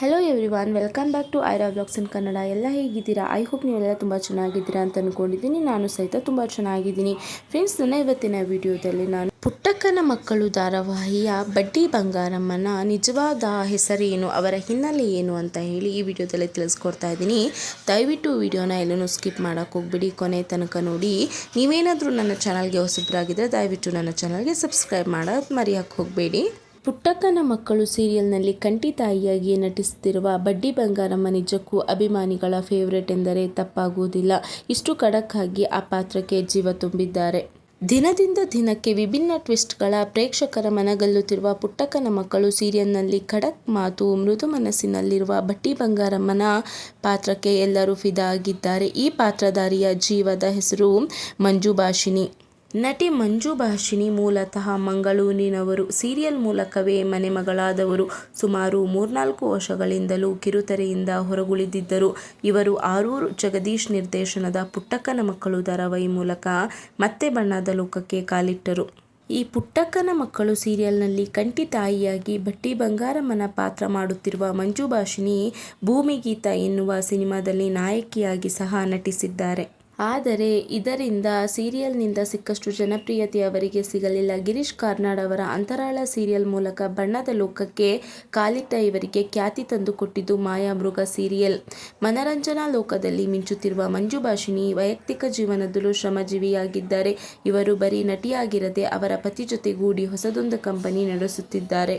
Hello everyone, welcome back to Aira blogs in Kannada. ಎಲ್ಲ ಹೇಗಿದ್ದೀರಾ? I hope ನೀವೆಲ್ಲ ತುಂಬ ಚೆನ್ನಾಗಿದ್ದೀರಾ ಅಂತ ಅಂದ್ಕೊಂಡಿದ್ದೀನಿ. ನಾನು ಸಹಿತ ತುಂಬ ಚೆನ್ನಾಗಿದ್ದೀನಿ. ಫ್ರೆಂಡ್ಸ್, ನನ್ನ ಇವತ್ತಿನ ವಿಡಿಯೋದಲ್ಲಿ ನಾನು ಪುಟ್ಟಕ್ಕನ ಮಕ್ಕಳು ಧಾರಾವಾಹಿಯ ಬಡ್ಡಿ ಬಂಗಾರಮ್ಮನ ನಿಜವಾದ ಹೆಸರೇನು, ಅವರ ಹಿನ್ನೆಲೆ ಏನು ಅಂತ ಹೇಳಿ ಈ ವಿಡಿಯೋದಲ್ಲಿ ತಿಳಿಸ್ಕೊಡ್ತಾ ಇದ್ದೀನಿ. ದಯವಿಟ್ಟು ವಿಡಿಯೋನ ಎಲ್ಲೂ ಸ್ಕಿಪ್ ಮಾಡೋಕ್ಕೆ ಹೋಗ್ಬಿಡಿ, ಕೊನೆ ತನಕ ನೋಡಿ. ನೀವೇನಾದರೂ ನನ್ನ ಚಾನಲ್ಗೆ ಹೊಸಬರಾಗಿದ್ದರೆ ದಯವಿಟ್ಟು ನನ್ನ ಚಾನಲ್ಗೆ ಸಬ್ಸ್ಕ್ರೈಬ್ ಮಾಡೋದು ಮರೆಯೋಕ್ಕೆ ಹೋಗಬೇಡಿ. ಪುಟ್ಟಕ್ಕನ ಮಕ್ಕಳು ಸೀರಿಯಲ್ನಲ್ಲಿ ಕಂಠಿ ತಾಯಿಯಾಗಿ ನಟಿಸುತ್ತಿರುವ ಬಡ್ಡಿ ಬಂಗಾರಮ್ಮ ನಿಜಕ್ಕೂ ಅಭಿಮಾನಿಗಳ ಫೇವರೇಟ್ ಎಂದರೆ ತಪ್ಪಾಗುವುದಿಲ್ಲ. ಇಷ್ಟು ಖಡಕ್ ಆಗಿ ಆ ಪಾತ್ರಕ್ಕೆ ಜೀವ ತುಂಬಿದ್ದಾರೆ. ದಿನದಿಂದ ದಿನಕ್ಕೆ ವಿಭಿನ್ನ ಟ್ವಿಸ್ಟ್ಗಳ ಪ್ರೇಕ್ಷಕರ ಮನಗಲ್ಲುತ್ತಿರುವ ಪುಟ್ಟಕ್ಕನ ಮಕ್ಕಳು ಸೀರಿಯಲ್ನಲ್ಲಿ ಖಡಕ್ ಮಾತು, ಮೃದು ಮನಸ್ಸಿನಲ್ಲಿರುವ ಬಡ್ಡಿ ಬಂಗಾರಮ್ಮನ ಪಾತ್ರಕ್ಕೆ ಎಲ್ಲರೂ ಫಿದಾ ಆಗಿದ್ದಾರೆ. ಈ ಪಾತ್ರಧಾರಿಯ ಜೀವದ ಹೆಸರು ಮಂಜು ಭಾಷಿಣಿ. ನಟಿ ಮಂಜು ಭಾಷಿಣಿ ಮೂಲತಃ ಮಂಗಳೂರಿನವರು. ಸೀರಿಯಲ್ ಮೂಲಕವೇ ಮನೆಮಗಳಾದವರು. ಸುಮಾರು 3-4 ವರ್ಷಗಳಿಂದಲೂ ಕಿರುತೆರೆಯಿಂದ ಹೊರಗುಳಿದಿದ್ದರು. ಇವರು ಆರೂರು ಜಗದೀಶ್ ನಿರ್ದೇಶನದ ಪುಟ್ಟಕ್ಕನ ಮಕ್ಕಳು ಧಾರಾವಾಹಿ ಮೂಲಕ ಮತ್ತೆ ಬಣ್ಣದ ಲೋಕಕ್ಕೆ ಕಾಲಿಟ್ಟರು. ಈ ಪುಟ್ಟಕ್ಕನ ಮಕ್ಕಳು ಸೀರಿಯಲ್ನಲ್ಲಿ ಕಂಠಿ ತಾಯಿಯಾಗಿ ಬಡ್ಡಿ ಬಂಗಾರಮ್ಮನ ಪಾತ್ರ ಮಾಡುತ್ತಿರುವ ಮಂಜು ಭಾಷಿಣಿ ಭೂಮಿಗೀತ ಎನ್ನುವ ಸಿನಿಮಾದಲ್ಲಿ ನಾಯಕಿಯಾಗಿ ಸಹ ನಟಿಸಿದ್ದಾರೆ. ಆದರೆ ಇದರಿಂದ ಸೀರಿಯಲ್ನಿಂದ ಸಿಕ್ಕಷ್ಟು ಜನಪ್ರಿಯತೆ ಅವರಿಗೆ ಸಿಗಲಿಲ್ಲ. ಗಿರೀಶ್ ಕಾರ್ನಾಡ್ ಅವರ ಅಂತರಾಳ ಸೀರಿಯಲ್ ಮೂಲಕ ಬಣ್ಣದ ಲೋಕಕ್ಕೆ ಕಾಲಿಟ್ಟ ಇವರಿಗೆ ಖ್ಯಾತಿ ತಂದುಕೊಟ್ಟಿದ್ದು ಮಾಯಾಮೃಗ ಸೀರಿಯಲ್. ಮನರಂಜನಾ ಲೋಕದಲ್ಲಿ ಮಿಂಚುತ್ತಿರುವ ಮಂಜು ಭಾಷಿಣಿ ವೈಯಕ್ತಿಕ ಜೀವನದಲ್ಲೂ ಶ್ರಮಜೀವಿಯಾಗಿದ್ದಾರೆ. ಇವರು ಬರೀ ನಟಿಯಾಗಿರದೆ ಅವರ ಪತಿ ಜೊತೆಗೂಡಿ ಹೊಸದೊಂದು ಕಂಪನಿ ನಡೆಸುತ್ತಿದ್ದಾರೆ.